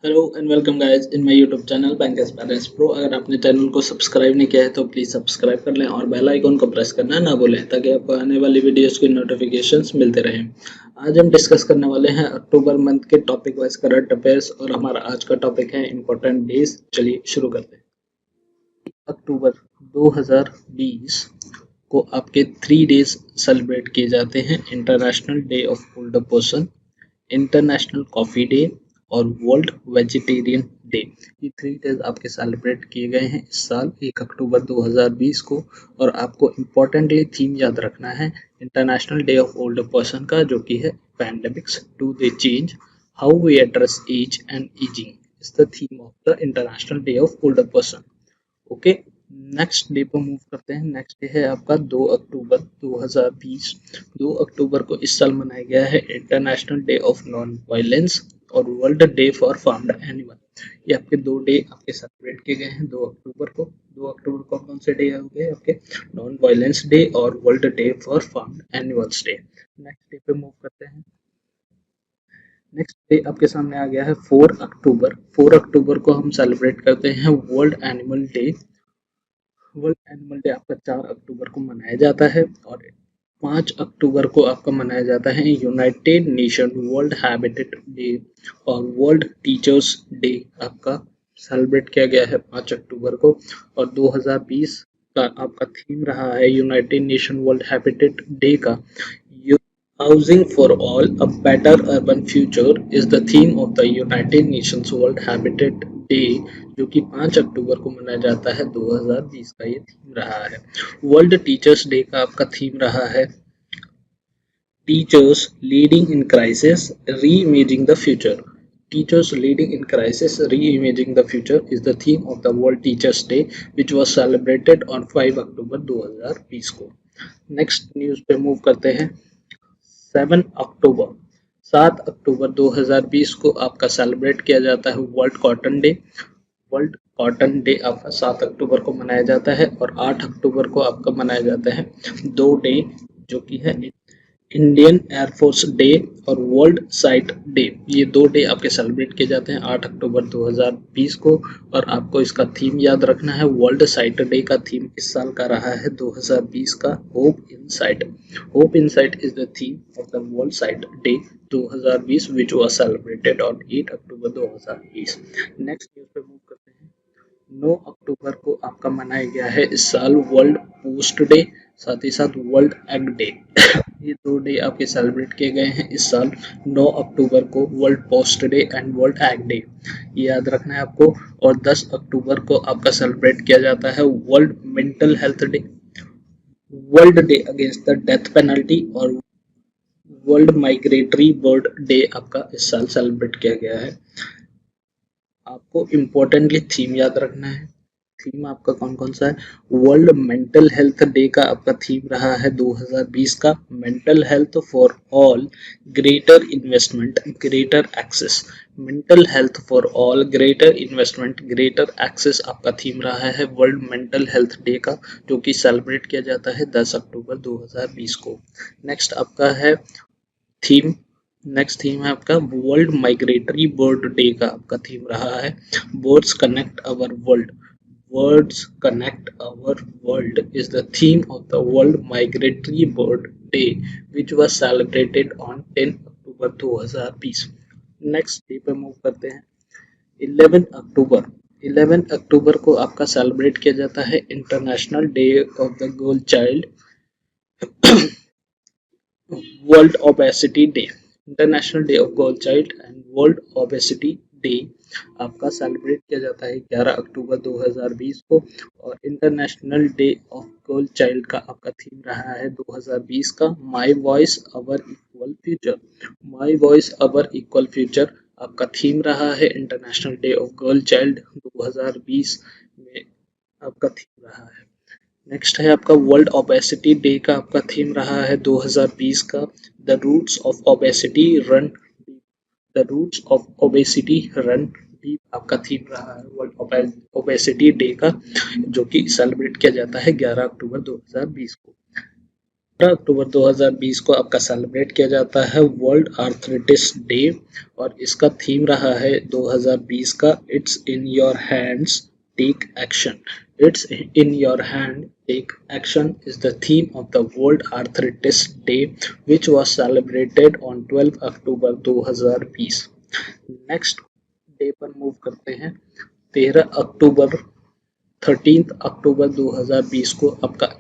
Hello and welcome guys in my YouTube channel bank aspirants pro. अगर आपने channel को subscribe नहीं किया है तो प्लीज़ सब्सक्राइब कर लें और बेल आइकन को प्रेस करना ना भूलें ताकि आपको आने वाली वीडियोस की नोटिफिकेशंस मिलते रहें। आज हम डिस्कस करने वाले हैं अक्टूबर मंथ के टॉपिक वाइज करंट अफेयर्स और हमारा आज का टॉपिक है इंपॉर्टेंट डेज। चलिए शुरू करते हैं। अक्टूबर 2020 को आपके 3 डेज सेलिब्रेट किए जाते हैं। International day of older person, international coffee day और वर्ल्ड वेजिटेरियन डे। ये 3 डेज आपके सेलिब्रेट किए गए हैं इस साल 1 अक्टूबर 2020 को। और आपको इम्पोर्टेंटली थीम याद रखना है international day of older person का, जो कि है pandemics to the change how we address age and ageing is the theme of the international day of older person. Okay, next day पर मूव करते हैं। नेक्स्ट डे है आपका 2 अक्टूबर 2020। 2 अक्टूबर को इस साल मनाया गया है international day of non violence और world day for farmed animal. ये आपके 2 डे आपके सेलिब्रेट किए गए हैं 2 अक्टूबर को। 2 अक्टूबर को कौन से डे हो गए आपके? नॉन वायलेंस डे और world day for farmed animals day. Next day पे मूव करते हैं। नेक्स्ट डे आपके सामने आ गया है 4 अक्टूबर। 4 अक्टूबर को हम सेलिब्रेट करते हैं world animal day. World animal day आपका 4 अक्टूबर को मनाया जाता है और 5 अक्टूबर को आपका मनाया जाता है United nation world habitat day और वर्ल्ड टीचर्स डे आपका सेलिब्रेट किया गया है 5 अक्टूबर को। और 2020 का आपका थीम रहा है United nation world habitat day का Housing for all, a better urban future is the theme of the United Nations World Habitat Day, जो कि 5 अक्टूबर को मनाया जाता है। 2020 का ये थीम रहा है। वर्ल्ड टीचर्स डे का आपका थीम रहा है teachers leading in crisis reimagining the future. Teachers leading in crisis re-imaging the future is the theme of the World Teachers Day, which was celebrated on 5 अक्टूबर 2020 को। Next news पे move करते हैं। 7 अक्टूबर 7 अक्टूबर 2020 को आपका सेलिब्रेट किया जाता है world cotton day. World cotton day आपका 7 अक्टूबर को मनाया जाता है और 8 अक्टूबर को आपका मनाया जाता है 2 डे, जो कि है इंडियन एयरफोर्स डे और वर्ल्ड साइट डे। ये 2 डे आपके सेलिब्रेट किए जाते हैं 8 अक्टूबर 2020 को। और आपको इसका थीम याद रखना है। वर्ल्ड साइट डे का थीम इस साल का रहा है 2020 का hope in site. Hope in site is the theme of the world site day 2020 which was celebrated on 8 October 2020। Next news पे मूव करते हैं। 9 अक्टूबर को आपका मनाया गया है इस साल वर्ल्ड पोस्ट डे, साथ ही साथ वर्ल्ड एग डे। ये 2 डे आपके सेलिब्रेट किए गए हैं इस साल। 9 अक्टूबर को world post day and world egg day, ये याद रखना है आपको। और 10 अक्टूबर को आपका सेलिब्रेट किया जाता है world mental health day, world day against the death penalty और वर्ल्ड माइग्रेटरी बर्ड डे आपका इस साल सेलिब्रेट किया गया है। आपको इम्पोर्टेंटली थीम याद रखना है। थीम आपका कौन कौन सा है? वर्ल्ड मेंटल हेल्थ डे का आपका थीम रहा है 2020 का mental health for all, greater investment, greater access. Mental health for all, greater investment, greater access आपका थीम रहा है वर्ल्ड मेंटल हेल्थ डे का, जो कि सेलिब्रेट किया जाता है 10 अक्टूबर 2020 को। नेक्स्ट आपका है थीम नेक्स्ट थीम है आपका वर्ल्ड माइग्रेटरी बर्ड डे का आपका थीम रहा है birds connect our world. Words connect our world is the theme of the World Migratory Bird Day, which was celebrated on 10 October 2020। Next day पे move करते हैं। 11 अक्टूबर 11 अक्टूबर को आपका सेलिब्रेट किया जाता है international day of the girl child, world obesity day. International day of girl child and world obesity day आपका celebrate किया जाता है 11 अक्टूबर 2020 को। और international day of girl child का आपका थीम रहा है 2020 का my voice our equal future. My voice our equal future आपका थीम रहा है international day of girl child 2020 में आपका थीम रहा है। नेक्स्ट है आपका वर्ल्ड ओबेसिटी डे का आपका थीम रहा है 2020 का the roots of obesity run deep. The roots of obesity run deep आपका थीम रहा है वर्ल्ड ओबेसिटी डे का, जो कि सेलिब्रेट किया जाता है 11 अक्टूबर 2020 को। अक्टूबर 2020 को आपका सेलिब्रेट किया जाता है वर्ल्ड आर्थराइटिस डे और इसका थीम रहा है 2020 का it's in your hands take action. It's in your hand take action is the theme of the World Arthritis Day which was celebrated on 12 October 2020। Next day पर move करते हैं 13 अक्टूबर 13 अक्टूबर 2020 को आपका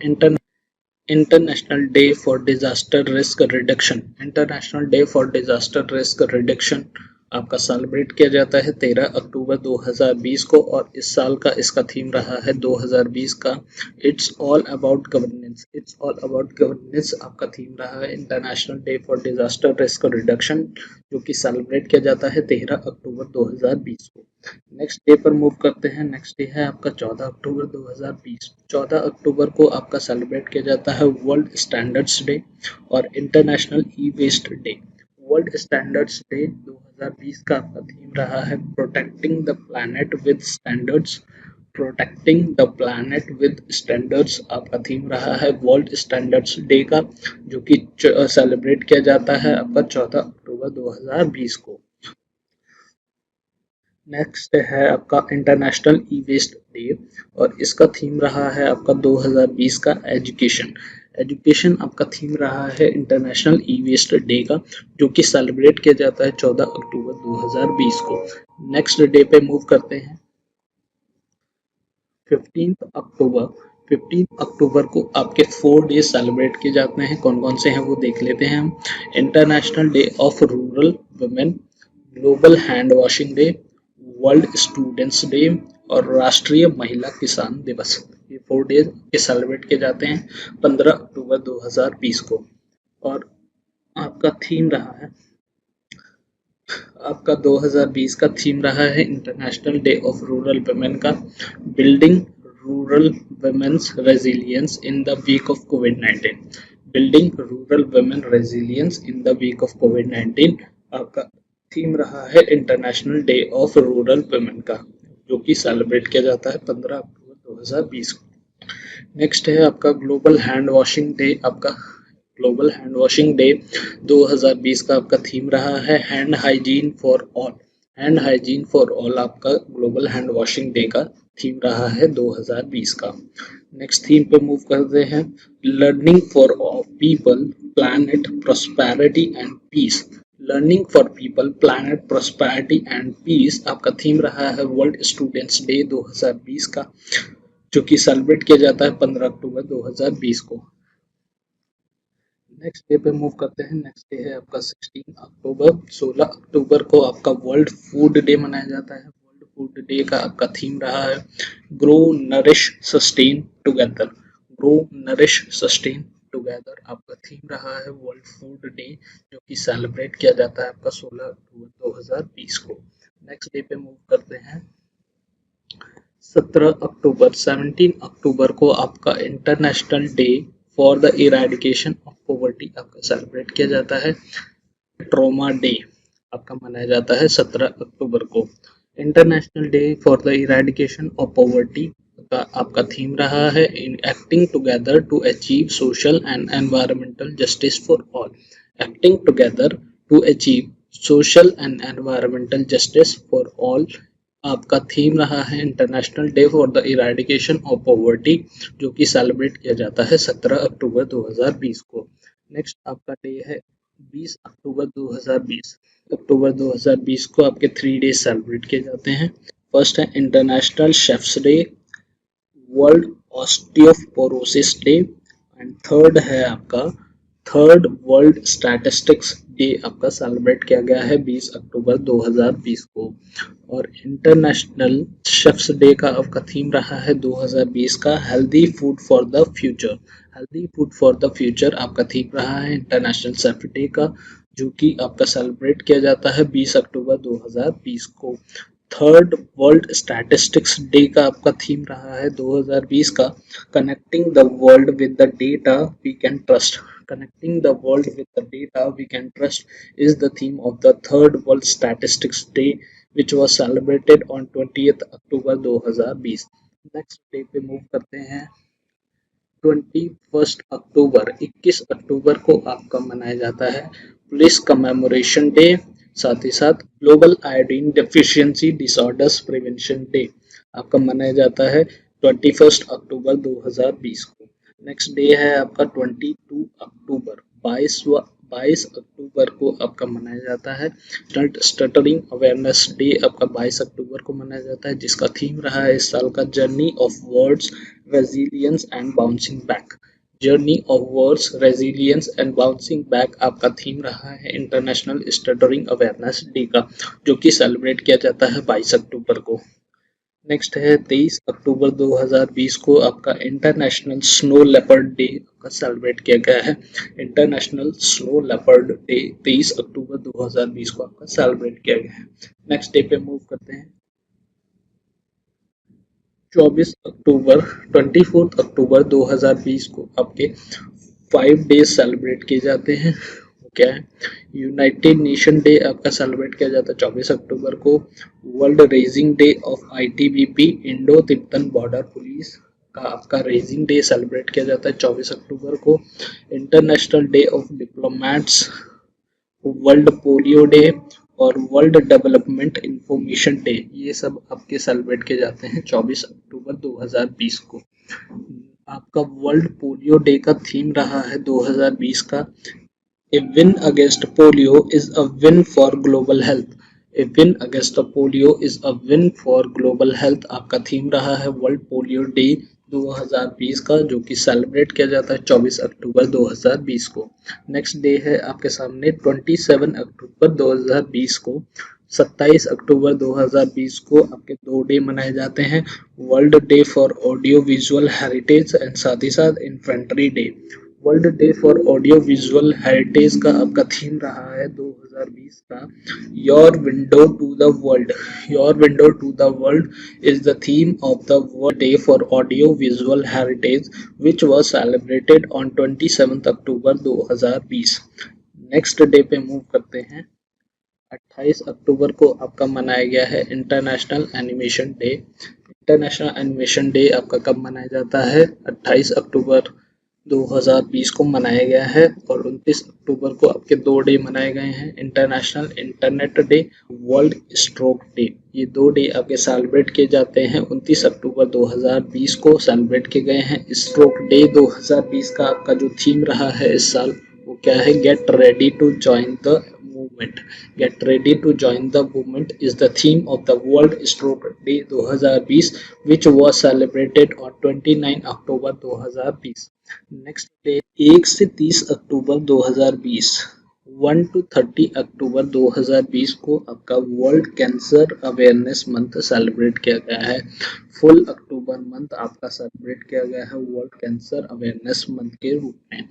international day for disaster risk reduction. International day for disaster risk reduction आपका celebrate किया जाता है 13 अक्टूबर 2020 को और इस साल का इसका थीम रहा है 2020 का it's all about governance. It's all about governance आपका थीम रहा है international day for disaster risk reduction जो कि सेलिब्रेट किया जाता है 13 अक्टूबर 2020 को। नेक्स्ट डे पर मूव करते हैं। नेक्स्ट डे है आपका 14 अक्टूबर 2020। 14 अक्टूबर को आपका सेलिब्रेट किया जाता है वर्ल्ड स्टैंडर्ड्स डे और international e waste day. World standards day 2020 का आपका थीम रहा है protecting the planet with standards. Protecting the planet with standards आपका थीम रहा है वर्ल्ड स्टैंडर्ड्स डे का जो कि सेलिब्रेट किया जाता है आपका 14 अक्टूबर 2020 को। नेक्स्ट है आपका इंटरनेशनल ई वेस्ट डे और इसका थीम रहा है आपका 2020 का एजुकेशन। एजुकेशन आपका थीम रहा है इंटरनेशनल ई वेस्ट डे का जो कि सेलिब्रेट किया जाता है 14 अक्टूबर 2020 को। नेक्स्ट डे पे मूव करते हैं 15 अक्टूबर। 15 अक्टूबर को आपके 4 डे सेलिब्रेट किए जाते हैं। कौन कौन से हैं वो देख लेते हैं हम। International day of rural women, global hand washing day, world students day और राष्ट्रीय महिला किसान दिवस। ये 4 डे के सेलिब्रेट किए जाते हैं 15 अक्टूबर 2020 को। और आपका थीम रहा है आपका 2020 का थीम रहा है international day of rural women का building rural women's resilience in the wake of covid. Building rural women resilience in the wake of covid आपका थीम रहा है international day of rural women का जो कि सेलिब्रेट किया जाता है 15 अक्टूबर 2020 को। नेक्स्ट है आपका ग्लोबल हैंड वॉशिंग डे। आपका ग्लोबल हैंड वॉशिंग डे 2020 का आपका थीम रहा है hand hygiene for all. Hand hygiene for all आपका ग्लोबल हैंड वॉशिंग डे का थीम रहा है 2020 का। नेक्स्ट थीम पे मूव करते हैं learning for people planet prosperity and peace. Learning for people planet prosperity and peace आपका थीम रहा है वर्ल्ड स्टूडेंट्स डे 2020 का जो कि सेलिब्रेट किया जाता है 15 अक्टूबर 2020 को। नेक्स्ट डे पे मूव करते हैं। नेक्स्ट डे है आपका 16 अक्टूबर। 16 अक्टूबर को आपका वर्ल्ड फूड डे मनाया जाता है। वर्ल्ड फूड डे का आपका थीम रहा है grow nourish sustain together. Grow nourish sustain together आपका थीम रहा है वर्ल्ड फूड डे जो कि सेलिब्रेट किया जाता है आपका 16 अक्टूबर 2020 को। नेक्स्ट डे पे मूव करते हैं 17 अक्टूबर को आपका international day for the eradication of poverty आपका सेलिब्रेट किया जाता है। ट्रोमा डे आपका मनाया जाता है 17 अक्टूबर को। International day for the eradication of poverty का आपका थीम रहा है in acting together to achieve social and environmental justice for all. Acting together to achieve social and environmental justice for all आपका थीम रहा है international day for the eradication of poverty जो कि celebrate किया जाता है 17 अक्टूबर 2020 को। नेक्स्ट आपका डे है 20 अक्टूबर 2020। अक्टूबर 2020 को आपके 3 डे सेलिब्रेट किए जाते हैं। फर्स्ट है international chefs day, world osteoporosis day and third है आपका थर्ड वर्ल्ड स्टैटिस्टिक्स डे आपका सेलिब्रेट किया गया है 20 अक्टूबर 2020 को। और इंटरनेशनल शेफ्स डे का आपका थीम रहा है 2020 का healthy food for the future. Healthy food for the future आपका थीम रहा है इंटरनेशनल शेफ डे का जो कि आपका सेलिब्रेट किया जाता है 20 अक्टूबर 2020 को। थर्ड वर्ल्ड स्टैटिस्टिक्स डे का आपका थीम रहा है 2020 का connecting the world with the data we can trust. Connecting the world with the data we can trust is the theme of the third World Statistics Day which was celebrated on 20th October 2020। Next day पे move करते हैं 21 अक्टूबर को आपका मनाया जाता है police commemoration day. साथ ही साथ global iodine deficiency disorders prevention day आपका मनाया जाता है 21 अक्टूबर 2020 को। नेक्स्ट डे है आपका 22 अक्टूबर, 22 को आपका मनाया जाता है स्टटरिंग अवेयरनेस डे। आपका 22 अक्टूबर को मनाया जाता है जिसका थीम रहा है इस साल का journey of words resilience and bouncing back. Journey of words resilience and bouncing back आपका थीम रहा है इंटरनेशनल स्टटरिंग अवेयरनेस डे का, जो कि सेलिब्रेट किया जाता है 22 अक्टूबर को। नेक्स्ट है 23 अक्टूबर 2020 को आपका इंटरनेशनल स्नो लेपर्ड डे का सेलिब्रेट किया गया है। इंटरनेशनल स्नो लेपर्ड डे 23 अक्टूबर 2020 को आपका सेलिब्रेट किया गया है। नेक्स्ट डे पे मूव करते हैं 24 अक्टूबर 2020 को आपके 5 डेज सेलिब्रेट किए जाते हैं। क्या है? यूनाइटेड नेशन डे आपका सेलिब्रेट किया जाता है 24 अक्टूबर को। World raising day of ITBP Indo Tibetan border police का आपका रेजिंग डे सेलिब्रेट किया जाता है 24 अक्टूबर को। International day of diplomats, world polio day और वर्ल्ड डेवलपमेंट इंफॉर्मेशन डे, ये सब आपके सेलिब्रेट किए जाते हैं 24 अक्टूबर 2020 को। आपका वर्ल्ड पोलियो डे का थीम रहा है 2020 का A win against polio is a win for global health. A win against polio is a win for global health आपका थीम रहा है वर्ल्ड पोलियो डे 2020 का, जो कि सेलिब्रेट किया जाता है 24 अक्टूबर 2020 को। नेक्स्ट डे है आपके सामने 27 अक्टूबर 2020 को। 27 अक्टूबर 2020 को आपके 2 डे मनाए जाते हैं, world day for audio visual heritage and साथ ही साथ infantry day. World day for audio visual heritage का आपका थीम रहा है 2020 का your window to the world. Your window to the world is the theme of the world day for audio visual heritage which was celebrated on 27 October 2020। Next day पे move करते हैं 28 अक्टूबर को आपका मनाया गया है international animation day. International animation day आपका कब मनाया जाता है? 28 अक्टूबर 2020 को मनाया गया है। और 29 अक्टूबर को आपके 2 डे मनाए गए हैं, international internet day, world stroke day. ये 2 डे आपके सेलिब्रेट किए जाते हैं 29 अक्टूबर 2020 को सेलिब्रेट किए गए हैं। स्ट्रोक डे 2020 का आपका जो थीम रहा है इस साल वो क्या है? Get ready to join the movement. Get ready to join the movement is the theme of the World Stroke Day 2020 which was celebrated on 29 October 2020। Next day 1 से 30 अक्टूबर 2020, 1 to 30 अक्टूबर 2020 को आपका world cancer awareness month celebrate किया गया है। Full अक्टूबर month आपका celebrate किया गया है वर्ल्ड कैंसर अवेयरनेस मंथ के रूप में।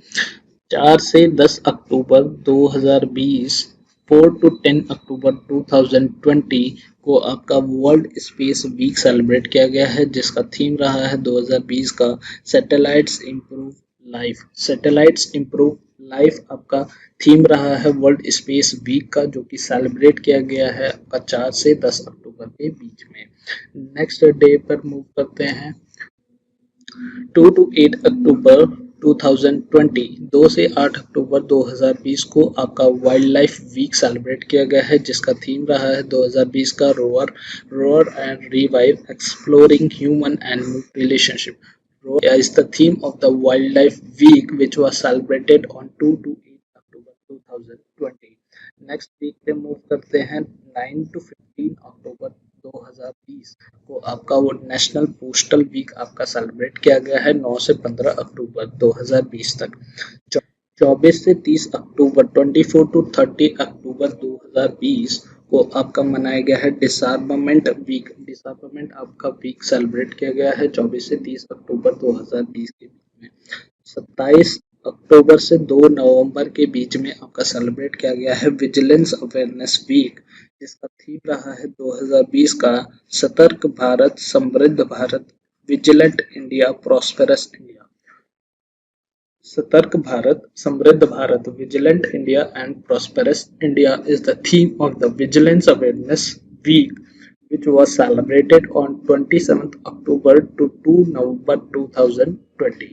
4 से 10 अक्टूबर 2020, 4 to 10 अक्टूबर 2020 को आपका वर्ल्ड स्पेस वीक सेलिब्रेट किया गया है, जिसका थीम रहा है 2020 का satellites improve life. Satellites improve life आपका थीम रहा है वर्ल्ड स्पेस वीक का, जो कि सेलिब्रेट किया गया है आपका 4 से 10 अक्टूबर के बीच में। नेक्स्ट डे पर मूव करते हैं 2 to 8 अक्टूबर 2020, 2 से 8 अक्टूबर 2020 को आपका वाइल्ड लाइफ वीक सेलिब्रेट किया गया है, जिसका थीम रहा है 2020 का row or and revive exploring human and relationship. Roar is the theme of the Wildlife Week which was celebrated on 2 to 8 October 2020। Next week पे मूव करते हैं 9 to 15 अक्टूबर 2020 को आपका वो नेशनल पोस्टल वीक आपका सेलिब्रेट किया गया है 9 से 15 अक्टूबर 2020 तक। 24 से 30 अक्टूबर 24 to 30 अक्टूबर 2020 को आपका मनाया गया है डिसआर्मामेंट वीक। डिसआर्मामेंट आपका वीक सेलिब्रेट किया गया है 24 से 30 अक्टूबर 2020 के बीच में। 27 अक्टूबर से 2 नवंबर के बीच में आपका सेलिब्रेट किया गया है विजिलेंस अवेयरनेस वीक, जिसका थीम रहा है 2020 का सतर्क भारत समृद्ध Bharat, vigilant India prosperous India. सतर्क भारत समृद्ध Bharat, vigilant India and prosperous India is the theme of the Vigilance Awareness Week which was celebrated on 27th October to 2 November 2020।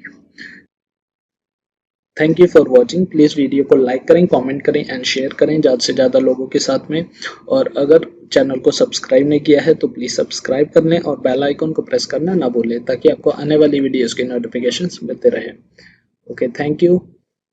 Thank you for watching. Please video को like करें, comment करें and share करें ज़्यादा से ज़्यादा लोगों के साथ में। और अगर चैनल को सब्सक्राइब नहीं किया है तो प्लीज़ सब्सक्राइब कर लें और बेल आइकन को प्रेस करना ना भूलें ताकि आपको आने वाली वीडियोज़ के नोटिफिकेशंस मिलते रहें। Okay, thank you.